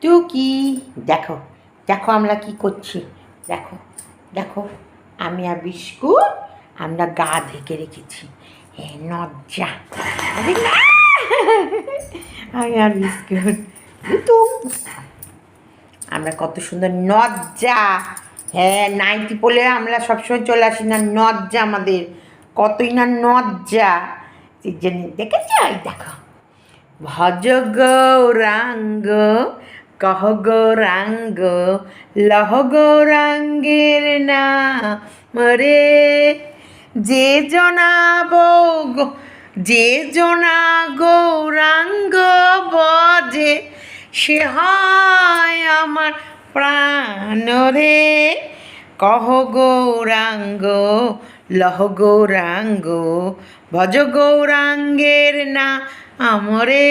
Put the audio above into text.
টুকি দেখো দেখো আমরা কি করছি, দেখো দেখো আমি আর বিস্কুট আমরা গা ঢেকে রেখেছি। হ্যাঁ নজ্জা আমি আর বিস্কুট তো আমরা কত সুন্দর নজ্জা। হ্যাঁ নাইটি পরে আমরা সবসময় চলে আসি না, নজ্জা আমাদের কতই না নজ্জা। দেখেছি ওই দেখো ভজ গৌরাঙ্গ কহ গৌরাঙ্গ লহ গৌরাঙ্গের নাম রে, যে জনা গৌরাঙ্গ বজে সে হয় আমার প্রাণ রে। কহ গৌরাঙ্গ লহ গৌরাঙ্গ ভজ গৌরাঙ্গের নাম রে।